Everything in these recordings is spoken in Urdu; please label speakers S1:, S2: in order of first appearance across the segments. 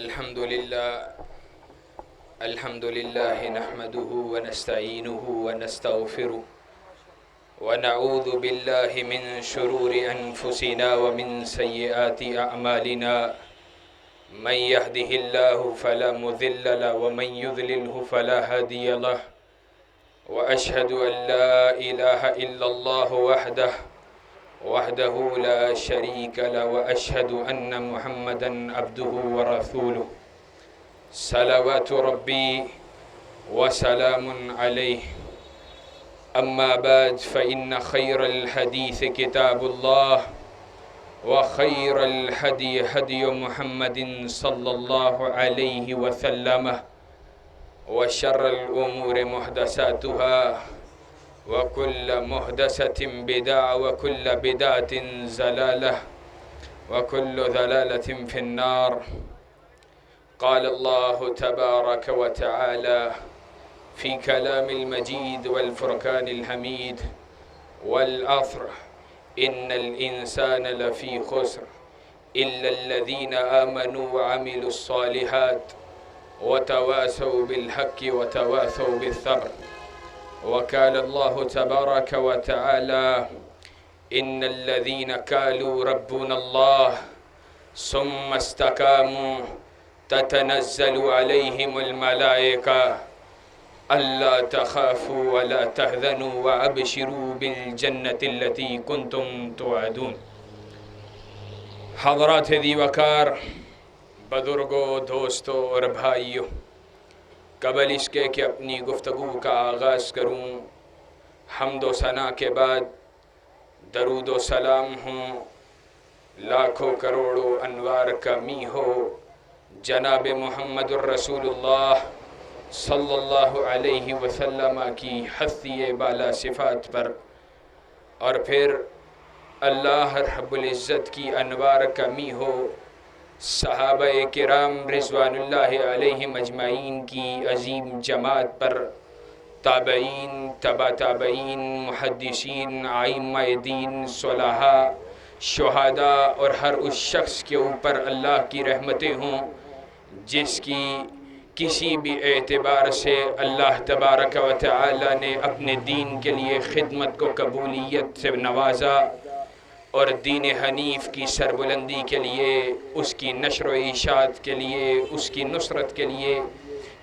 S1: الحمد لله نحمده ونستعينه ونستغفره ونعوذ بالله من شرور أنفسنا ومن سيئات أعمالنا من يهده الله فلا مضل له ومن يضلله فلا هادي له وأشهد أن لا إله إلا الله وحده لا شريك له وأشهد أن محمدا عبده ورسوله صلوات ربي وسلام عليه أما بعد فإن خير الحديث كتاب الله وخير الهدي هدي محمد صلى الله عليه وسلم وشر الأمور محدثاتها وكل محدثة بدعة وكل بدعة ضلالة وكل ضلالة في النار. قال الله تبارك وتعالى في كلام المجيد والفرقان الحميد والعصر إن الإنسان لفي خسر إلا الذين آمنوا وعملوا الصالحات وتواصوا بالحق وتواصوا بالصبر. وقال الله تبارك وتعالى إن الذين قالوا ربنا الله ثم استقاموا تتنزل عليهم الملائكة ألا تخافوا ولا تحزنوا وأبشروا بالجنة التي كنتم توعدون. حضرات ذی وقار، بزرگوں، دوستوں اور بھائیوں، قبل اس کے کہ اپنی گفتگو کا آغاز کروں، حمد و ثنا کے بعد درود و سلام ہوں، لاکھوں کروڑوں انوار کا می ہو جناب محمد الرسول اللہ صلی اللہ علیہ وسلم کی ہستی بالا صفات پر، اور پھر اللہ رب العزت کی انوار کا می ہو صحابہ کرام رضوان اللہ علیہم اجمعین کی عظیم جماعت پر، تابعین، تبع تابعین، محدثین، ائمہ دین، صلحاء، شہداء اور ہر اس شخص کے اوپر اللہ کی رحمتیں ہوں جس کی کسی بھی اعتبار سے اللہ تبارک و تعالی نے اپنے دین کے لیے خدمت کو قبولیت سے نوازا اور دین حنیف کی سربلندی کے لیے، اس کی نشر و اشاعت کے لیے، اس کی نصرت کے لیے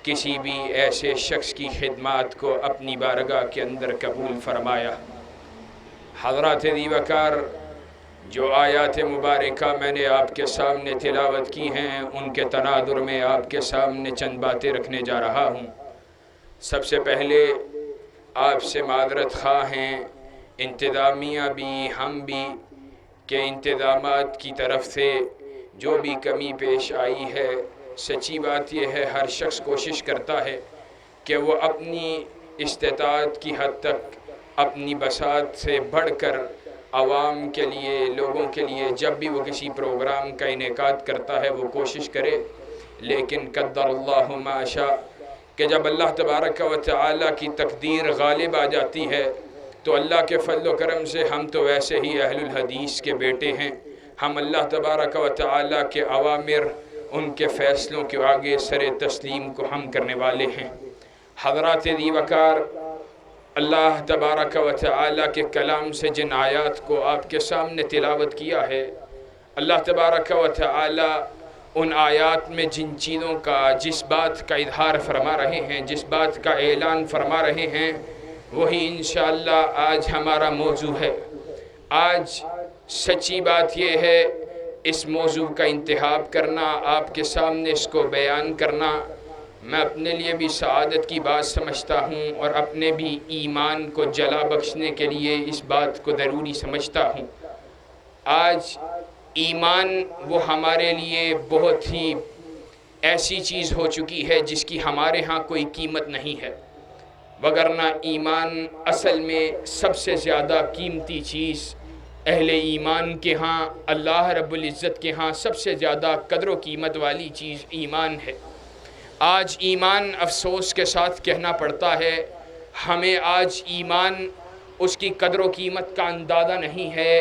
S1: کسی بھی ایسے شخص کی خدمات کو اپنی بارگاہ کے اندر قبول فرمایا. حضرات ذی وقار، جو آیات مبارکہ میں نے آپ کے سامنے تلاوت کی ہیں، ان کے تناظر میں آپ کے سامنے چند باتیں رکھنے جا رہا ہوں. سب سے پہلے آپ سے معذرت خواہ ہیں، انتظامیہ بھی، ہم بھی، کہ انتظامات کی طرف سے جو بھی کمی پیش آئی ہے، سچی بات یہ ہے ہر شخص کوشش کرتا ہے کہ وہ اپنی استطاعت کی حد تک اپنی بساط سے بڑھ کر عوام کے لیے، لوگوں کے لیے جب بھی وہ کسی پروگرام کا انعقاد کرتا ہے وہ کوشش کرے، لیکن قدر اللہ ما شاء، کہ جب اللہ تبارک و تعالی کی تقدیر غالب آ جاتی ہے تو اللہ کے فضل و کرم سے ہم تو ویسے ہی اہل الحدیث کے بیٹے ہیں، ہم اللہ تبارک و تعالی کے اوامر، ان کے فیصلوں کے آگے سر تسلیم کو ہم کرنے والے ہیں. حضرات ذی وقار، اللہ تبارک و تعالی کے کلام سے جن آیات کو آپ کے سامنے تلاوت کیا ہے، اللہ تبارک و تعالی ان آیات میں جن چیزوں کا، جس بات کا اظہار فرما رہے ہیں، جس بات کا اعلان فرما رہے ہیں، وہی انشاءاللہ آج ہمارا موضوع ہے. آج سچی بات یہ ہے، اس موضوع کا انتخاب کرنا، آپ کے سامنے اس کو بیان کرنا، میں اپنے لیے بھی سعادت کی بات سمجھتا ہوں اور اپنے بھی ایمان کو جلا بخشنے کے لیے اس بات کو ضروری سمجھتا ہوں. آج ایمان وہ ہمارے لیے بہت ہی ایسی چیز ہو چکی ہے جس کی ہمارے ہاں کوئی قیمت نہیں ہے، وگرنہ ایمان اصل میں سب سے زیادہ قیمتی چیز اہل ایمان کے ہاں، اللہ رب العزت کے ہاں سب سے زیادہ قدر و قیمت والی چیز ایمان ہے. آج ایمان، افسوس کے ساتھ کہنا پڑتا ہے، ہمیں آج ایمان اس کی قدر و قیمت کا اندازہ نہیں ہے.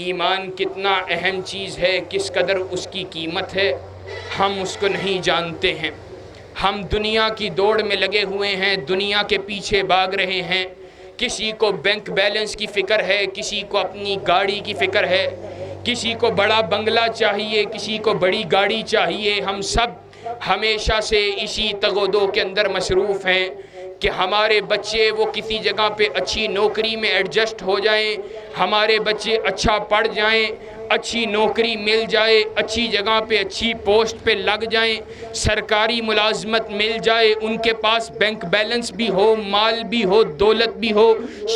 S1: ایمان کتنا اہم چیز ہے، کس قدر اس کی قیمت ہے، ہم اس کو نہیں جانتے ہیں۔ ہم دنیا کی دوڑ میں لگے ہوئے ہیں، دنیا کے پیچھے بھاگ رہے ہیں۔ کسی کو بینک بیلنس کی فکر ہے، کسی کو اپنی گاڑی کی فکر ہے، کسی کو بڑا بنگلہ چاہیے، کسی کو بڑی گاڑی چاہیے۔ ہم سب ہمیشہ سے اسی تگ و دو کے اندر مصروف ہیں کہ ہمارے بچے وہ کسی جگہ پہ اچھی نوکری میں ایڈجسٹ ہو جائیں، ہمارے بچے اچھا پڑھ جائیں، اچھی نوکری مل جائے، اچھی جگہ پہ اچھی پوسٹ پہ لگ جائیں، سرکاری ملازمت مل جائے، ان کے پاس بینک بیلنس بھی ہو، مال بھی ہو، دولت بھی ہو،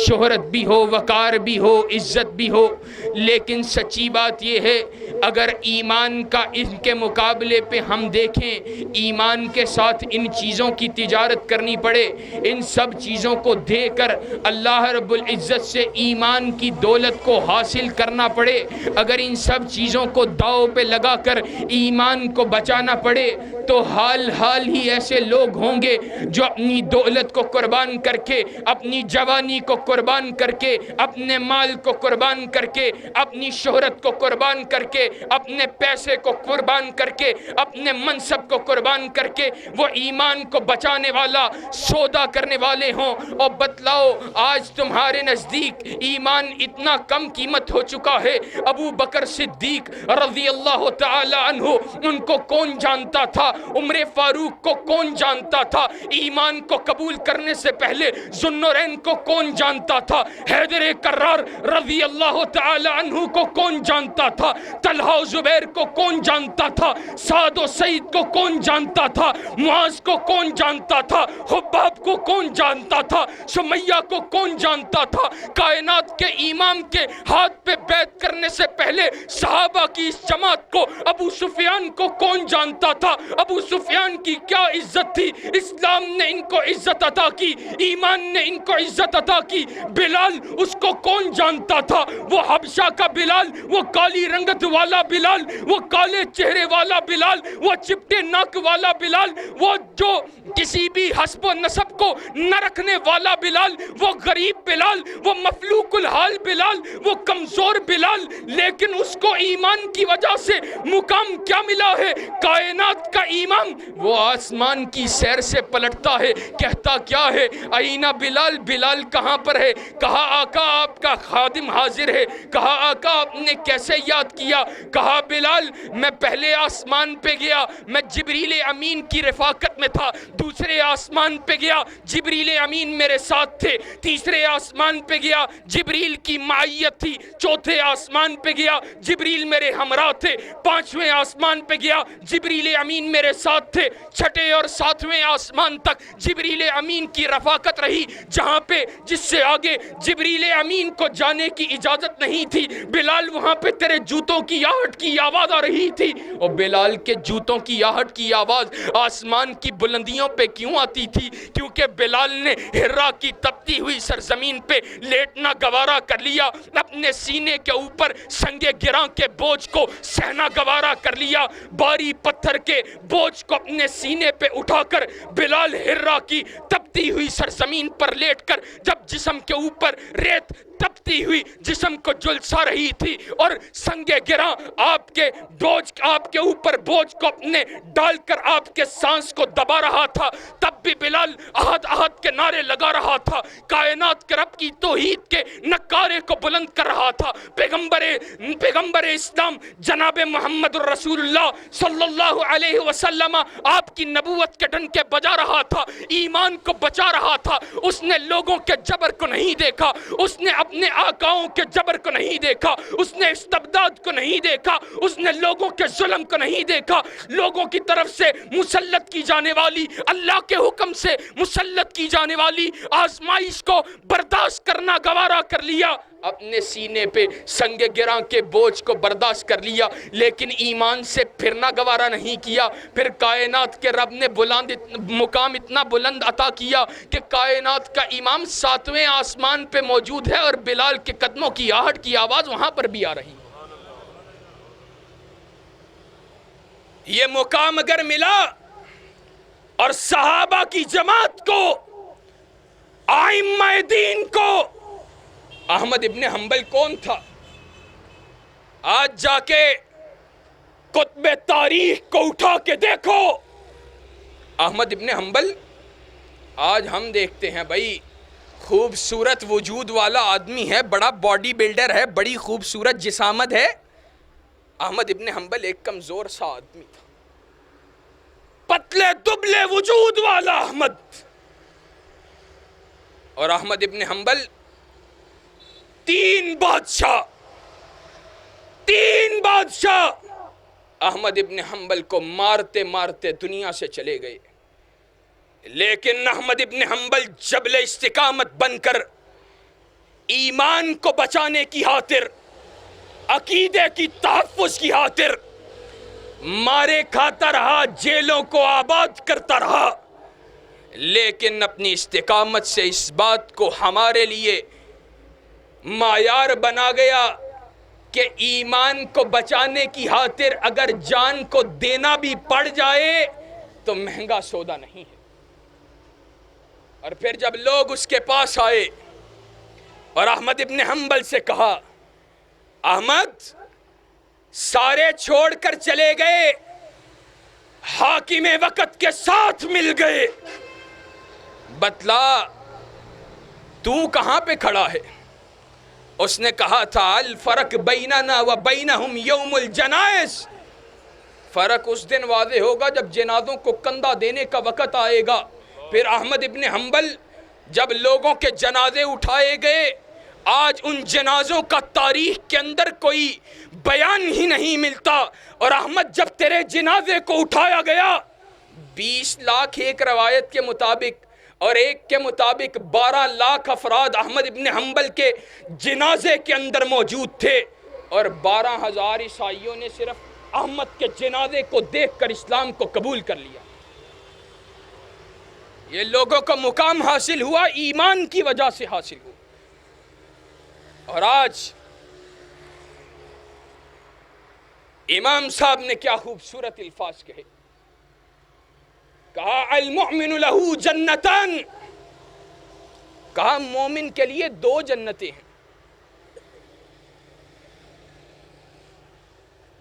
S1: شہرت بھی ہو، وقار بھی ہو، عزت بھی ہو۔ لیکن سچی بات یہ ہے، اگر ایمان کا ان کے مقابلے پہ ہم دیکھیں، ایمان کے ساتھ ان چیزوں کی تجارت کرنی پڑے، ان سب چیزوں کو دے کر اللہ رب العزت سے ایمان کی دولت کو حاصل کرنا پڑے، اگر ان سب چیزوں کو داؤ پہ لگا کر ایمان کو بچانا پڑے، تو حال ہی ایسے لوگ ہوں گے جو اپنی دولت کو قربان کر کے، اپنی جوانی کو قربان کر کے، اپنے مال کو قربان کر کے، اپنی شہرت کو قربان کر کے، اپنے پیسے کو قربان کر کے، اپنے منصب کو قربان کر کے وہ ایمان کو بچانے والا سودا کرنے والے ہوں۔ اور بتلاؤ آج تمہارے نزدیک ایمان اتنا کم قیمت ہو چکا ہے، ابو بکر صدیق رضی اللہ تعالی عنہ ان کو کون جانتا تھا؟ عمر فاروق کو کون جانتا تھا؟ ایمان کو قبول کرنے سے پہلے ذوالنورین کو کون جانتا تھا؟ حیدر کرار رضی اللہ تعالی عنہ کو کون جانتا تھا؟ طلحہ و زبیر کو کون جانتا تھا؟ سعد و سعید کو کون جانتا تھا؟ معاذ کو کون جانتا تھا؟ خباب کو کون جانتا تھا؟ سمیہ کو کون جانتا تھا؟ کائنات کے امام کے ہاتھ پہ بیعت کرنے سے پہلے صحابہ کی اس جماعت کو، ابو سفیان کو کون جانتا تھا؟ ابو سفیان کی کیا عزت تھی؟ اسلام نے ان کو عزت عطا کی، ایمان نے ان کو عزت عطا کی۔ بلال اس کو کون جانتا تھا؟ وہ حبشہ کا بلال، وہ کالی رنگت والا بلال، وہ کالے چہرے والا بلال، وہ چپٹے ناک والا بلال، وہ جو کسی بھی حسب و نسب کو نہ رکھنے والا بلال، وہ غریب بلال، وہ مفلوق الحال بلال، وہ کمزور بلال، لیکن اس کو ایمان کی وجہ سے مقام کیا ملا ہے؟ کائنات کا امام وہ آسمان کی سیر سے پلٹتا ہے، کہتا کیا ہے؟ آئینہ بلال، بلال کہاں پر ہے؟ کہا آقا آپ کا خادم حاضر ہے۔ کہا آقا آپ نے کیسے یاد کیا؟ کہا بلال میں پہلے آسمان پہ گیا، میں جبریل امین کی رفاقت میں تھا، دوسرے آسمان پہ گیا جبریل امین میرے ساتھ تھے، تیسرے آسمان پہ گیا جبریل کی معیت تھی، چوتھے آسمان پہ گیا جبریل میرے ہمراہ تھے، پانچویں آسمان پہ گیا جبریل امین میرے ساتھ تھے، چھٹے اور ساتویں آسمان تک جبریل امین کی رفاقت رہی، جہاں پہ جس سے آگے جبریل امین کو جانے کی اجازت نہیں تھی۔ بلال وہاں پہ تیرے جوتوں کی آہٹ کی آواز آ رہی تھی، اور بلال کے جوتوں کی آہٹ کی آواز آسمان کی بلندیوں پہ کیوں آتی تھی؟ کیونکہ بلال نے ہرا کی تپتی ہوئی سرزمین پہ لیٹنا گوارا کر لیا، اپنے سینے کے اوپر سنگ گراں کے بوجھ کو سہنا گوارا کر لیا، باری پتھر کے بوجھ کو اپنے سینے پہ اٹھا کر بلال ہرا کی تپتی ہوئی سرزمین پر لیٹ کر جب جسم کے اوپر ریت تپتی ہوئی جسم کو جلسا رہی تھی اور سنگ گراں آپ کے اوپر بوجھ کو اپنے ڈال کر آپ کے سانس کو دبا رہا تھا، تب بھی بلال احد احد کے نعرے لگا رہا تھا، کائنات کے رب کی توحید کے نکارے کو بلند کر رہا تھا، پیغمبر اسلام جناب محمد الرسول اللہ صلی اللہ علیہ وسلم آپ کی نبوت کے ڈنکے بجا رہا تھا، ایمان کو بچا رہا تھا۔ اس نے لوگوں کے جبر کو نہیں دیکھا، اس نے اپنے آقاؤں کے جبر کو نہیں دیکھا، اس نے استبداد کو نہیں دیکھا، اس نے لوگوں کے ظلم کو نہیں دیکھا، لوگوں کی طرف سے مسلط کی جانے والی، اللہ کے حکم سے مسلط کی جانے والی آزمائش کو برداشت کرنا گوارا کر لیا، اپنے سینے پہ سنگ گراں کے بوجھ کو برداشت کر لیا، لیکن ایمان سے پھرنا گوارا نہیں کیا۔ پھر کائنات کے رب نے مقام اتنا بلند عطا کیا کہ کائنات کا امام ساتویں آسمان پہ موجود ہے اور بلال کے قدموں کی آہٹ کی آواز وہاں پر بھی آ رہی ہے۔ یہ مقام اگر ملا اور صحابہ کی جماعت کو، ائمہ دین کو، احمد ابن حنبل کون تھا؟ آج جا کے کتب تاریخ کو اٹھا کے دیکھو، احمد ابن حنبل آج ہم دیکھتے ہیں بھائی خوبصورت وجود والا آدمی ہے، بڑا باڈی بلڈر ہے، بڑی خوبصورت جسامت ہے. احمد ابن حنبل ایک کمزور سا آدمی تھا، پتلے دبلے وجود والا احمد. اور احمد ابن حنبل تین بادشاہ احمد ابن حنبل کو مارتے مارتے دنیا سے چلے گئے، لیکن احمد ابن حنبل جبل استقامت بن کر ایمان کو بچانے کی خاطر، عقیدے کی تحفظ کی خاطر مارے کھاتا رہا، جیلوں کو آباد کرتا رہا، لیکن اپنی استقامت سے اس بات کو ہمارے لیے معیار بنا گیا کہ ایمان کو بچانے کی خاطر اگر جان کو دینا بھی پڑ جائے تو مہنگا سودا نہیں ہے. اور پھر جب لوگ اس کے پاس آئے اور احمد ابن حنبل سے کہا، احمد سارے چھوڑ کر چلے گئے، حاکم وقت کے ساتھ مل گئے، بتلا تو کہاں پہ کھڑا ہے؟ اس نے کہا تھا الفرق بیننا و بینہم یوم الجنائز، فرق اس دن واضح ہوگا جب جنازوں کو کندھا دینے کا وقت آئے گا. پھر احمد ابن حنبل جب لوگوں کے جنازے اٹھائے گئے، آج ان جنازوں کا تاریخ کے اندر کوئی بیان ہی نہیں ملتا. اور احمد جب تیرے جنازے کو اٹھایا گیا، 20 لاکھ ایک روایت کے مطابق اور ایک کے مطابق 12 لاکھ افراد احمد ابن حنبل کے جنازے کے اندر موجود تھے، اور 12,000 عیسائیوں نے صرف احمد کے جنازے کو دیکھ کر اسلام کو قبول کر لیا. یہ لوگوں کو مقام حاصل ہوا، ایمان کی وجہ سے حاصل ہوا. اور آج امام صاحب نے کیا خوبصورت الفاظ کہے، کہا المؤمن لہو جنتان، کہا مومن کے لیے 2 جنتیں ہیں،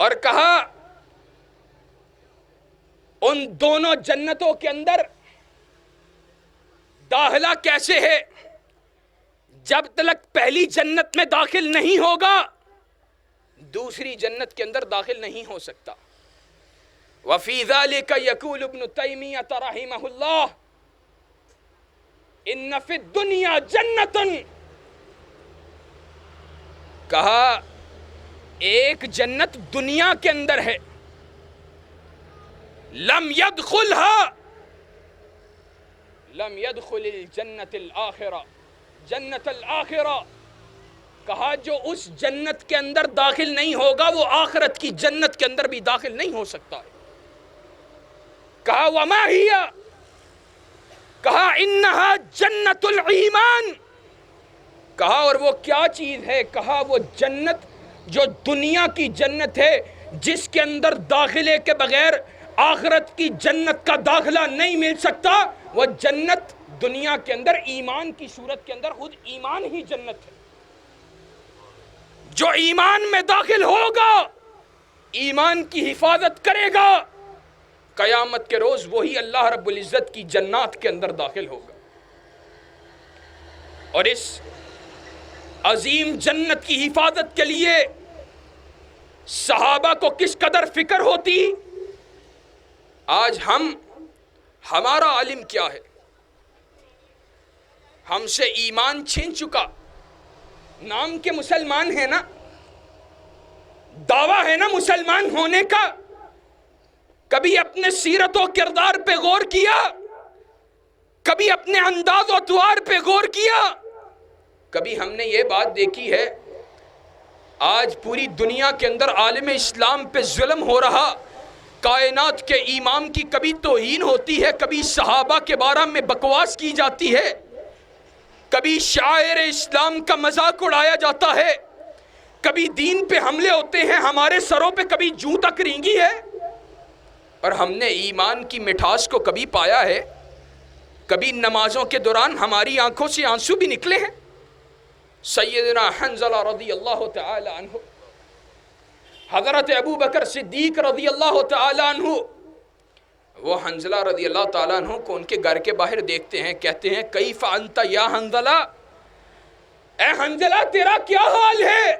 S1: اور کہا ان دونوں جنتوں کے اندر داخلہ کیسے ہے؟ جب تک پہلی جنت میں داخل نہیں ہوگا دوسری جنت کے اندر داخل نہیں ہو سکتا. وفی ذلک یقول ابن تیمیہ رحمہ اللہ ان فی الدنیا جنت، کہا ایک جنت دنیا کے اندر ہے، لم يدخل الجنت الآخرہ، جنت الآخرہ، کہا جو اس جنت کے اندر داخل نہیں ہوگا وہ آخرت کی جنت کے اندر بھی داخل نہیں ہو سکتا ہے. کہا وما ہی، کہا انہا جنت الایمان، کہا اور وہ کیا چیز ہے؟ کہا وہ جنت جو دنیا کی جنت ہے، جس کے اندر داخلے کے بغیر آخرت کی جنت کا داخلہ نہیں مل سکتا، وہ جنت دنیا کے اندر ایمان کی صورت کے اندر خود ایمان ہی جنت ہے. جو ایمان میں داخل ہوگا، ایمان کی حفاظت کرے گا، قیامت کے روز وہی اللہ رب العزت کی جنات کے اندر داخل ہوگا. اور اس عظیم جنت کی حفاظت کے لیے صحابہ کو کس قدر فکر ہوتی. آج ہمارا عالم کیا ہے؟ ہم سے ایمان چھین چکا، نام کے مسلمان ہیں نا، دعویٰ ہے نا مسلمان ہونے کا. کبھی اپنے سیرت و کردار پہ غور کیا؟ کبھی اپنے انداز و اطوار پہ غور کیا؟ کبھی ہم نے یہ بات دیکھی ہے آج پوری دنیا کے اندر عالم اسلام پہ ظلم ہو رہا، کائنات کے امام کی کبھی توہین ہوتی ہے، کبھی صحابہ کے بارے میں بکواس کی جاتی ہے، کبھی شاعر اسلام کا مذاق اڑایا جاتا ہے، کبھی دین پہ حملے ہوتے ہیں ہمارے سروں پہ، کبھی جوں تک رینگی ہے. اور ہم نے ایمان کی مٹھاس کو کبھی پایا ہے؟ کبھی نمازوں کے دوران ہماری آنکھوں سے آنسو بھی نکلے ہیں؟ سیدنا حنظلہ رضی اللہ تعالی عنہ حضرت ابو بکر صدیق رضی اللہ تعالیٰ عنہ وہ حنظلہ رضی اللہ تعالیٰ عنہ کو ان کے گھر کے باہر دیکھتے ہیں، کہتے ہیں کیف انت یا حنظلہ، اے حنظلہ تیرا کیا حال ہے؟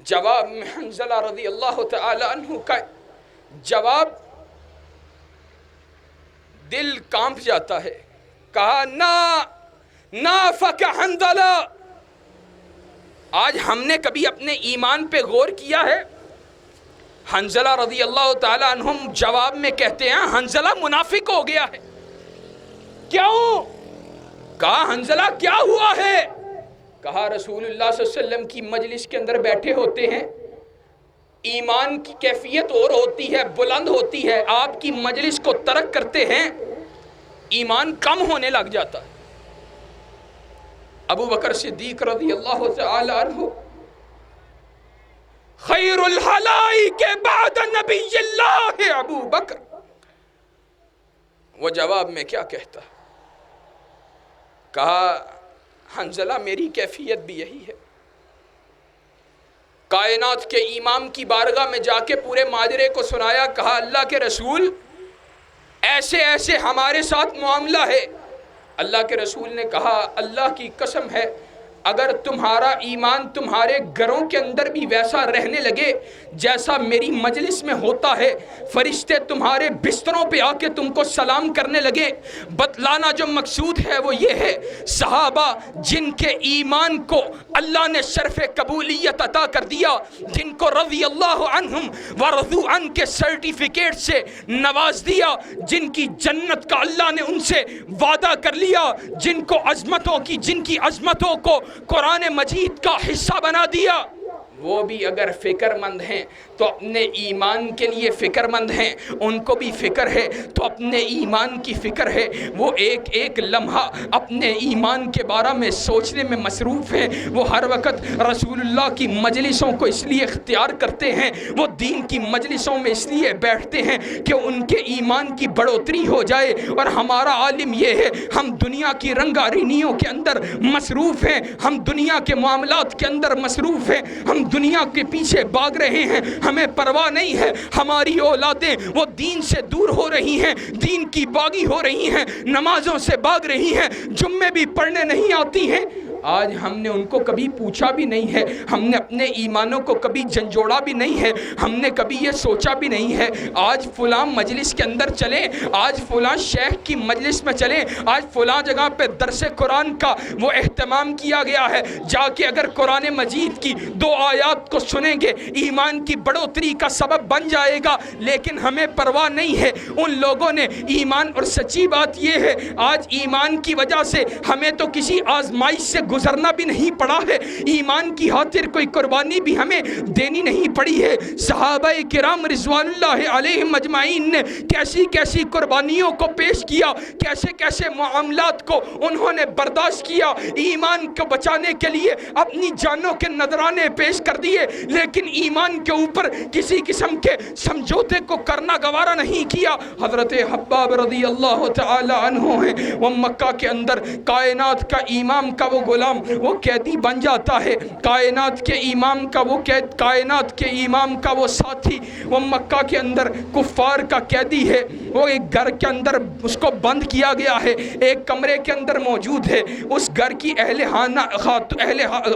S1: جواب میں حنظلہ رضی اللہ تعالیٰ عنہ کا جواب دل کانپ جاتا ہے، کہا نافق حنظلہ، آج ہم نے کبھی اپنے ایمان پہ غور کیا ہے؟ حنظلہ رضی اللہ تعالیٰ عنہم جواب میں کہتے ہیں حنظلہ منافق ہو گیا ہے۔ کیوں؟ کہا حنظلہ کیا ہوا ہے؟ کہا رسول اللہ صلی اللہ علیہ وسلم کی مجلس کے اندر بیٹھے ہوتے ہیں، ایمان کی کیفیت اور ہوتی ہے، بلند ہوتی ہے، آپ کی مجلس کو ترک کرتے ہیں، ایمان کم ہونے لگ جاتا ہے۔ ابو بکر صدیق رضی اللہ تعالی عنہ خیر الخلائق بعد نبی اللہ ابو بکر، وہ جواب میں کیا کہتا؟ کہا حنظلہ میری کیفیت بھی یہی ہے، کائنات کے امام کی بارگاہ میں جا کے پورے ماجرے کو سنایا، کہا اللہ کے رسول ایسے ایسے ہمارے ساتھ معاملہ ہے۔ اللہ کے رسول نے کہا اللہ کی قسم ہے اگر تمہارا ایمان تمہارے گھروں کے اندر بھی ویسا رہنے لگے جیسا میری مجلس میں ہوتا ہے، فرشتے تمہارے بستروں پہ آ کے تم کو سلام کرنے لگے، بتلانا جو مقصود ہے وہ یہ ہے صحابہ جن کے ایمان کو اللہ نے شرف قبولیت عطا کر دیا، جن کو رضی اللہ عنہم ورضوا عنہ کے سرٹیفکیٹ سے نواز دیا، جن کی جنت کا اللہ نے ان سے وعدہ کر لیا، جن کی عظمتوں کو قرآن مجید کا حصہ بنا دیا، وہ بھی اگر فکر مند ہیں تو اپنے ایمان کے لیے فکر مند ہیں، ان کو بھی فکر ہے تو اپنے ایمان کی فکر ہے، وہ ایک ایک لمحہ اپنے ایمان کے بارے میں سوچنے میں مصروف ہیں، وہ ہر وقت رسول اللہ کی مجلسوں کو اس لیے اختیار کرتے ہیں، وہ دین کی مجلسوں میں اس لیے بیٹھتے ہیں کہ ان کے ایمان کی بڑھوتری ہو جائے۔ اور ہمارا عالم یہ ہے ہم دنیا کی رنگارینیوں کے اندر مصروف ہیں، ہم دنیا کے معاملات کے اندر مصروف ہیں، ہم دنیا کے پیچھے بھاگ رہے ہیں، ہمیں پرواہ نہیں ہے ہماری اولادیں وہ دین سے دور ہو رہی ہیں، دین کی باغی ہو رہی ہیں، نمازوں سے بھاگ رہی ہیں، جمعے بھی پڑھنے نہیں آتی ہیں۔ آج ہم نے ان کو کبھی پوچھا بھی نہیں ہے، ہم نے اپنے ایمانوں کو کبھی جھنجھوڑا بھی نہیں ہے، ہم نے کبھی یہ سوچا بھی نہیں ہے آج فلاں مجلس کے اندر چلیں، آج فلاں شیخ کی مجلس میں چلیں، آج فلاں جگہ پہ درس قرآن کا وہ اہتمام کیا گیا ہے، جا کے اگر قرآن مجید کی 2 آیات کو سنیں گے ایمان کی بڑھوتری کا سبب بن جائے گا۔ لیکن ہمیں پرواہ نہیں ہے ان لوگوں نے ایمان، اور سچی بات یہ ہے آج ایمان کی وجہ سے ہمیں تو کسی آزمائش سے گزرنا بھی نہیں پڑا ہے، ایمان کی خاطر کوئی قربانی بھی ہمیں دینی نہیں پڑی ہے۔ صحابہ کرام رضوان اللہ علیہم اجمعین نے کیسی کیسی قربانیوں کو پیش کیا، کیسے کیسے معاملات کو انہوں نے برداشت کیا، ایمان کو بچانے کے لیے اپنی جانوں کے نذرانے پیش کر دیے، لیکن ایمان کے اوپر کسی قسم کے سمجھوتے کو کرنا گوارا نہیں کیا۔ حضرت حباب رضی اللہ تعالی عنہ ہیں، وہ مکہ کے اندر کائنات کا امام کا وہ غلام، وہ قیدی بن جاتا ہے، کائنات کے امام کا وہ قید، کائنات کے امام کا وہ ساتھی، وہ مکہ کے اندر کفار کا قیدی ہے، وہ ایک گھر کے اندر اس کو بند کیا گیا ہے، ایک کمرے کے اندر موجود ہے، اس گھر کی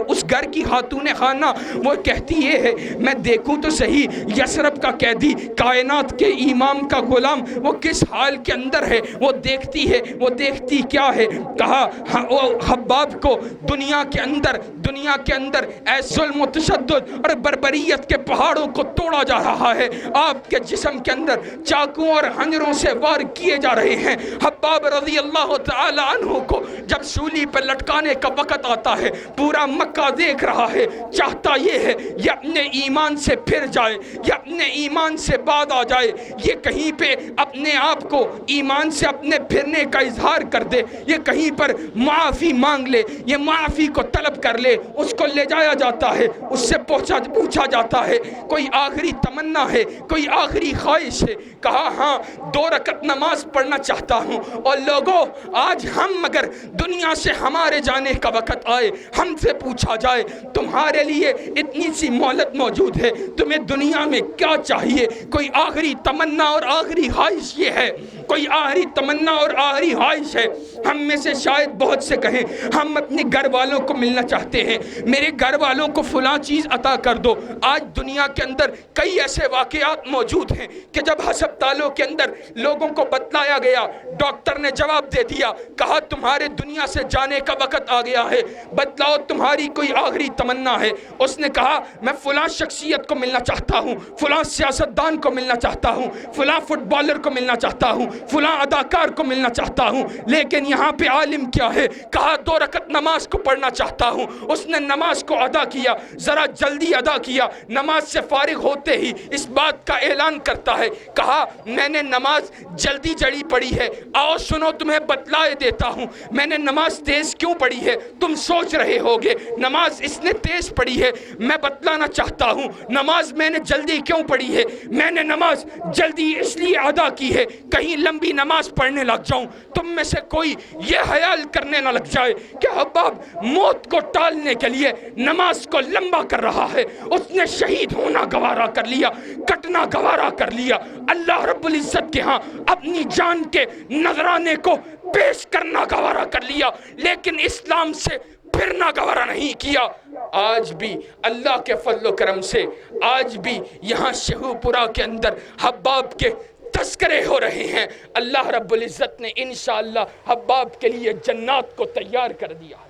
S1: اس گھر کی خاتون خانہ وہ کہتی یہ ہے میں دیکھوں تو صحیح یثرب کا قیدی، کائنات کے امام کا غلام وہ کس حال کے اندر ہے، وہ دیکھتی ہے، وہ دیکھتی کیا ہے، کہا وہ حباب کو دنیا کے اندر اے ظلم و تشدد اور بربریت کے پہاڑوں کو توڑا جا رہا ہے، آپ کے جسم کے اندر چاقوں اور خنجروں سے وار کیے جا رہے ہیں۔ حباب رضی اللہ تعالی عنہ کو جب سولی پر لٹکانے کا وقت آتا ہے پورا مکہ دیکھ رہا ہے، چاہتا یہ ہے یہ اپنے ایمان سے پھر جائے، یہ اپنے ایمان سے بعد آ جائے، یہ کہیں پہ اپنے آپ کو ایمان سے اپنے پھرنے کا اظہار کر دے، یہ کہیں پر معافی مانگ لے، یہ معافی کو طلب کر لے، اس کو لے جایا جاتا ہے، اس سے پوچھا جاتا ہے کوئی آخری تمنا ہے، کوئی آخری خواہش ہے؟ کہا ہاں 2 رکعت نماز پڑھنا چاہتا ہوں۔ اور لوگوں آج ہم اگر دنیا سے ہمارے جانے کا وقت آئے، ہم سے پوچھا جائے تمہارے لیے اتنی سی مہلت موجود ہے، تمہیں دنیا میں کیا چاہیے؟ کوئی آخری تمنا اور آخری خواہش یہ ہے؟ کوئی آخری تمنا اور آخری خواہش ہے؟ ہم میں سے شاید بہت سے کہیں ہم اپنے گھر والوں کو ملنا چاہتے ہیں، میرے گھر والوں کو فلاں چیز عطا کر دو۔ آج دنیا کے اندر کئی ایسے واقعات موجود ہیں کہ جب ہسپتالوں کے اندر لوگوں کو بتلایا گیا، ڈاکٹر نے جواب دے دیا، کہا تمہارے دنیا سے جانے کا وقت آ گیا ہے، بتلاؤ تمہاری کوئی آخری تمنا ہے؟ اس نے کہا میں فلاں شخصیت کو ملنا چاہتا ہوں، فلاں سیاستدان کو ملنا چاہتا ہوں، فلاں فٹ بالر کو ملنا چاہتا ہوں، فلاں اداکار کو ملنا چاہتا ہوں۔ لیکن یہاں پہ عالم کیا ہے؟ کہا 2 رکعت نماز کو پڑھنا چاہتا ہوں۔ اس نے نماز کو ادا کیا، ذرا جلدی ادا کیا، نماز سے فارغ ہوتے ہی اس بات کا اعلان کرتا ہے، کہا میں نے نماز جلدی جڑی پڑھی ہے، آؤ سنو تمہیں بتلائے دیتا ہوں میں نے نماز تیز کیوں پڑھی ہے۔ تم سوچ رہے ہوگے نماز اس نے تیز پڑھی ہے، میں بتلانا چاہتا ہوں نماز میں نے جلدی کیوں پڑھی ہے۔ میں نے نماز جلدی اس لیے ادا کی ہے کہیں لمبی نماز پڑھنے لگ جاؤں، تم میں سے کوئی یہ خیال کرنے نہ لگ جائے کہ حباب موت کو ٹالنے کے لیے نماز کو لمبا کر رہا ہے، اس نے شہید ہونا گوارا کر لیا، کٹنا گوارا کر لیا، اللہ رب العزت کے ہاں اپنی جان کے نذرانے کو پیش کرنا گوارا کر لیا، لیکن اسلام سے پھرنا گوارا نہیں کیا۔ آج بھی اللہ کے فضل و کرم سے آج بھی یہاں شیخو پورہ کے اندر حباب کے تذکرے ہو رہے ہیں۔ اللہ رب العزت نے انشاءاللہ حباب کے لیے جنات کو تیار کر دیا ہے۔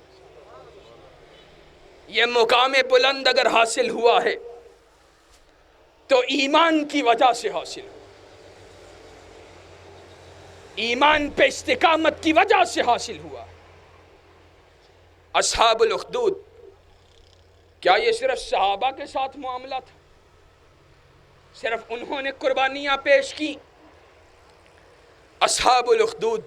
S1: یہ مقام بلند اگر حاصل ہوا ہے تو ایمان کی وجہ سے حاصل ہوا، ایمان پہ استقامت کی وجہ سے حاصل ہوا۔ اصحاب الاخدود، کیا یہ صرف صحابہ کے ساتھ معاملہ تھا؟ صرف انہوں نے قربانیاں پیش کی؟ اصحاب الاخدود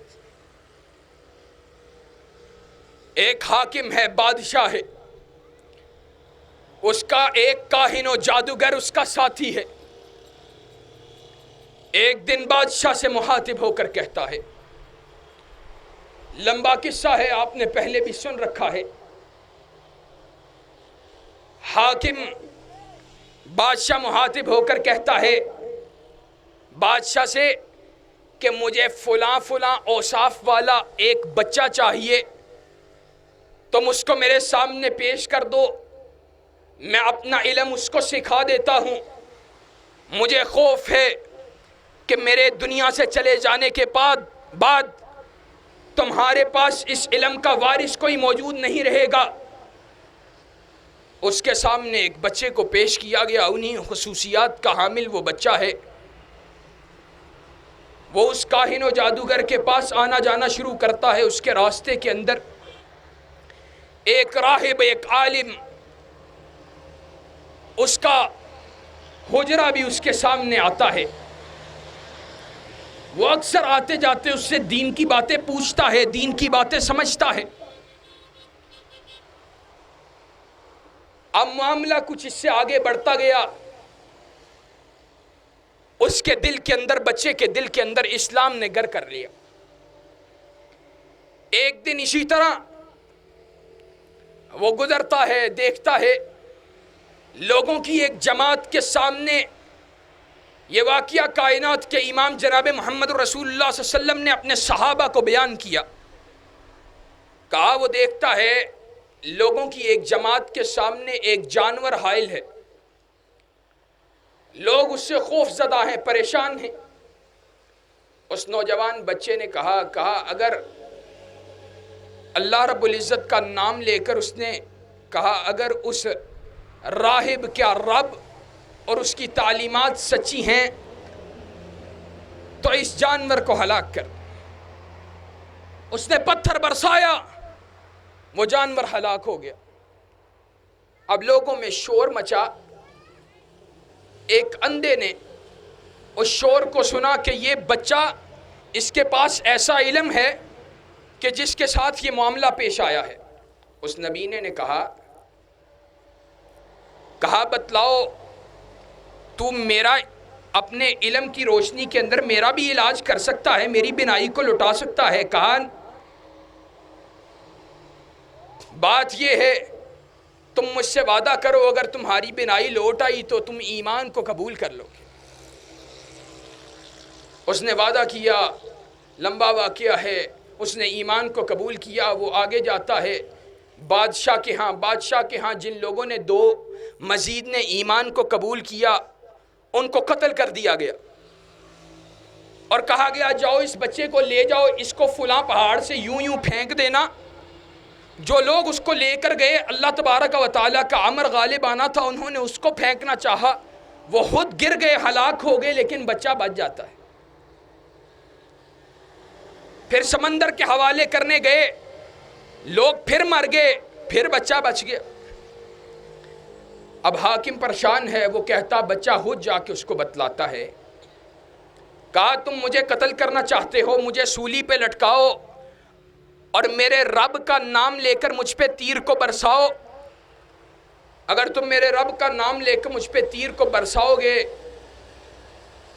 S1: ایک حاکم ہے، بادشاہ ہے، اس کا ایک کاہن و جادوگر اس کا ساتھی ہے۔ ایک دن بادشاہ سے مخاطب ہو کر کہتا ہے، لمبا قصہ ہے، آپ نے پہلے بھی سن رکھا ہے۔ حاکم بادشاہ مخاطب ہو کر کہتا ہے بادشاہ سے کہ مجھے فلاں فلاں اوصاف والا ایک بچہ چاہیے، تم اس کو میرے سامنے پیش کر دو، میں اپنا علم اس کو سکھا دیتا ہوں۔ مجھے خوف ہے کہ میرے دنیا سے چلے جانے کے بعد تمہارے پاس اس علم کا وارث کوئی موجود نہیں رہے گا۔ اس کے سامنے ایک بچے کو پیش کیا گیا، انہی خصوصیات کا حامل وہ بچہ ہے۔ وہ اس کاہن و جادوگر کے پاس آنا جانا شروع کرتا ہے۔ اس کے راستے کے اندر ایک راہب، ایک عالم، اس کا حجرہ بھی اس کے سامنے آتا ہے۔ وہ اکثر آتے جاتے اس سے دین کی باتیں پوچھتا ہے، دین کی باتیں سمجھتا ہے۔ اب معاملہ کچھ اس سے آگے بڑھتا گیا، اس کے دل کے اندر، بچے کے دل کے اندر اسلام نے گر کر لیا۔ ایک دن اسی طرح وہ گزرتا ہے، دیکھتا ہے لوگوں کی ایک جماعت کے سامنے یہ واقعہ کائنات کے امام جناب محمد رسول اللہ صلی اللہ علیہ وسلم نے اپنے صحابہ کو بیان کیا۔ کہا وہ دیکھتا ہے لوگوں کی ایک جماعت کے سامنے ایک جانور حائل ہے، لوگ اس سے خوف زدہ ہیں، پریشان ہیں۔ اس نوجوان بچے نے کہا اگر اللہ رب العزت کا نام لے کر اس نے کہا اگر اس راہب کیا رب اور اس کی تعلیمات سچی ہیں تو اس جانور کو ہلاک کر۔ اس نے پتھر برسایا، وہ جانور ہلاک ہو گیا۔ اب لوگوں میں شور مچا۔ ایک اندھے نے اس شور کو سنا کہ یہ بچہ، اس کے پاس ایسا علم ہے کہ جس کے ساتھ یہ معاملہ پیش آیا ہے۔ اس نبینے نے کہا بتلاؤ تو میرا اپنے علم کی روشنی کے اندر میرا بھی علاج کر سکتا ہے، میری بینائی کو لوٹا سکتا ہے؟ کہا بات یہ ہے تم مجھ سے وعدہ کرو اگر تمہاری بینائی لوٹ آئی تو تم ایمان کو قبول کر لو گے۔ اس نے وعدہ کیا، لمبا واقعہ ہے، اس نے ایمان کو قبول کیا۔ وہ آگے جاتا ہے بادشاہ کے ہاں جن لوگوں نے دو مزید نے ایمان کو قبول کیا ان کو قتل کر دیا گیا اور کہا گیا جاؤ اس بچے کو لے جاؤ، اس کو فلاں پہاڑ سے یوں پھینک دینا۔ جو لوگ اس کو لے کر گئے، اللہ تبارک و تعالیٰ کا امر غالب آنا تھا، انہوں نے اس کو پھینکنا چاہا، وہ خود گر گئے، ہلاک ہو گئے، لیکن بچہ بچ جاتا ہے۔ پھر سمندر کے حوالے کرنے گئے، لوگ پھر مر گئے، پھر بچہ بچ گیا۔ اب حاکم پریشان ہے، وہ کہتا بچہ خود جا کے اس کو بتلاتا ہے، کہا تم مجھے قتل کرنا چاہتے ہو، مجھے سولی پہ لٹکاؤ اور میرے رب کا نام لے کر مجھ پہ تیر کو برساؤ۔ اگر تم میرے رب کا نام لے کر مجھ پہ تیر کو برساؤ گے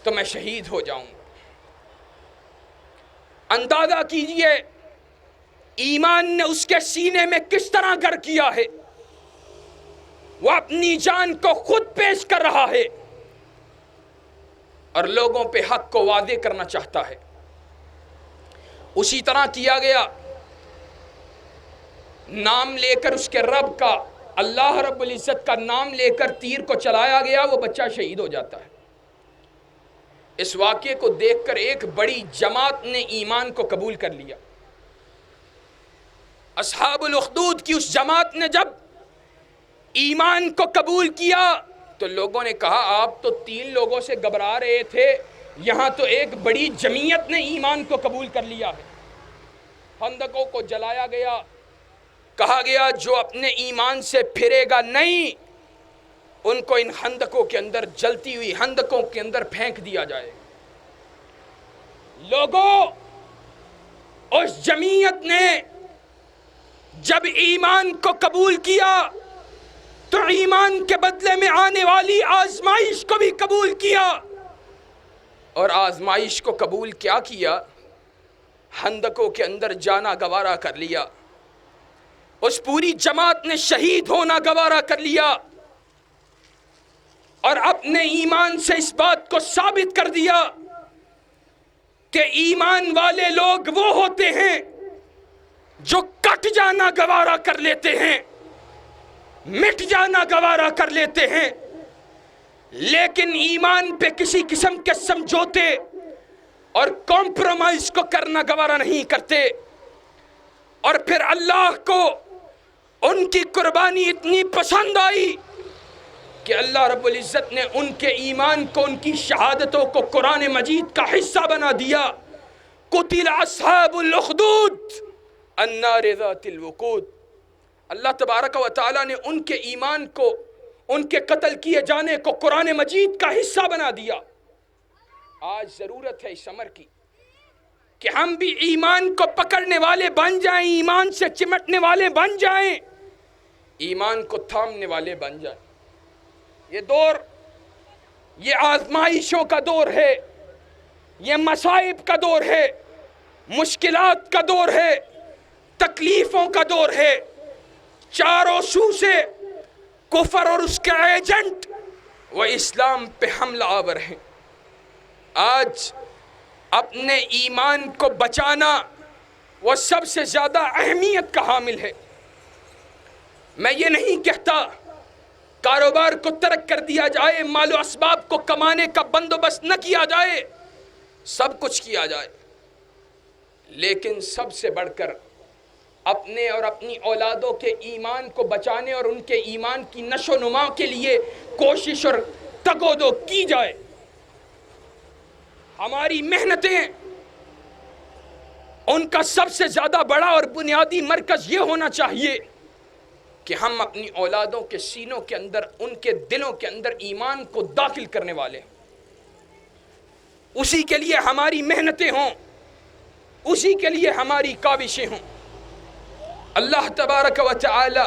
S1: تو میں شہید ہو جاؤں گا۔ اندازہ کیجئے ایمان نے اس کے سینے میں کس طرح گر کیا ہے، وہ اپنی جان کو خود پیش کر رہا ہے اور لوگوں پہ حق کو واضح کرنا چاہتا ہے۔ اسی طرح کیا گیا، نام لے کر اس کے رب کا، اللہ رب العزت کا نام لے کر تیر کو چلایا گیا، وہ بچہ شہید ہو جاتا ہے۔ اس واقعے کو دیکھ کر ایک بڑی جماعت نے ایمان کو قبول کر لیا۔ اصحاب الاخدود کی اس جماعت نے جب ایمان کو قبول کیا تو لوگوں نے کہا آپ تو 3 لوگوں سے گھبرا رہے تھے، یہاں تو ایک بڑی جمعیت نے ایمان کو قبول کر لیا ہے۔ خندقوں کو جلایا گیا، کہا گیا جو اپنے ایمان سے پھرے گا نہیں ان کو ان خندقوں کے اندر، جلتی ہوئی خندقوں کے اندر پھینک دیا جائے۔ لوگوں، اس جمعیت نے جب ایمان کو قبول کیا تو ایمان کے بدلے میں آنے والی آزمائش کو بھی قبول کیا، اور آزمائش کو قبول کیا کیا؟ خندقوں کے اندر جانا گوارا کر لیا۔ اس پوری جماعت نے شہید ہونا گوارا کر لیا اور اپنے ایمان سے اس بات کو ثابت کر دیا کہ ایمان والے لوگ وہ ہوتے ہیں جو کٹ جانا گوارا کر لیتے ہیں، مٹ جانا گوارا کر لیتے ہیں، لیکن ایمان پہ کسی قسم کے سمجھوتے اور کمپرومائز کو کرنا گوارا نہیں کرتے۔ اور پھر اللہ کو ان کی قربانی اتنی پسند آئی کہ اللہ رب العزت نے ان کے ایمان کو، ان کی شہادتوں کو قرآن مجید کا حصہ بنا دیا۔ قتل اصحاب الاخدود النار ذات الوقود۔ اللہ تبارک و تعالیٰ نے ان کے ایمان کو، ان کے قتل کیے جانے کو قرآن مجید کا حصہ بنا دیا۔ آج ضرورت ہے اس امر کی کہ ہم بھی ایمان کو پکڑنے والے بن جائیں، ایمان سے چمٹنے والے بن جائیں، ایمان کو تھامنے والے بن جائیں۔ یہ دور، یہ آزمائشوں کا دور ہے، یہ مصائب کا دور ہے، مشکلات کا دور ہے، تکلیفوں کا دور ہے۔ چاروں سو سے کفر اور اس کے ایجنٹ وہ اسلام پہ حملہ آور ہیں۔ آج اپنے ایمان کو بچانا وہ سب سے زیادہ اہمیت کا حامل ہے۔ میں یہ نہیں کہتا کاروبار کو ترک کر دیا جائے، مال و اسباب کو کمانے کا بندوبست نہ کیا جائے، سب کچھ کیا جائے، لیکن سب سے بڑھ کر اپنے اور اپنی اولادوں کے ایمان کو بچانے اور ان کے ایمان کی نشو و نما کے لیے کوشش اور تگ و دو کی جائے۔ ہماری محنتیں، ان کا سب سے زیادہ بڑا اور بنیادی مرکز یہ ہونا چاہیے کہ ہم اپنی اولادوں کے سینوں کے اندر، ان کے دلوں کے اندر ایمان کو داخل کرنے والے ہیں۔ اسی کے لیے ہماری محنتیں ہوں، اسی کے لیے ہماری کاوشیں ہوں۔ اللہ تبارک و تعالی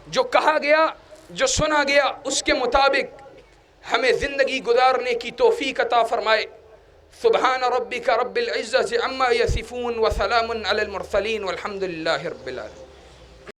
S1: جو کہا گیا، جو سنا گیا، اس کے مطابق ہمیں زندگی گزارنے کی توفیق عطا فرمائے۔ سبحان ربک رب العزت عما یصفون وسلام علی المرسلین والحمد للہ رب العالمین۔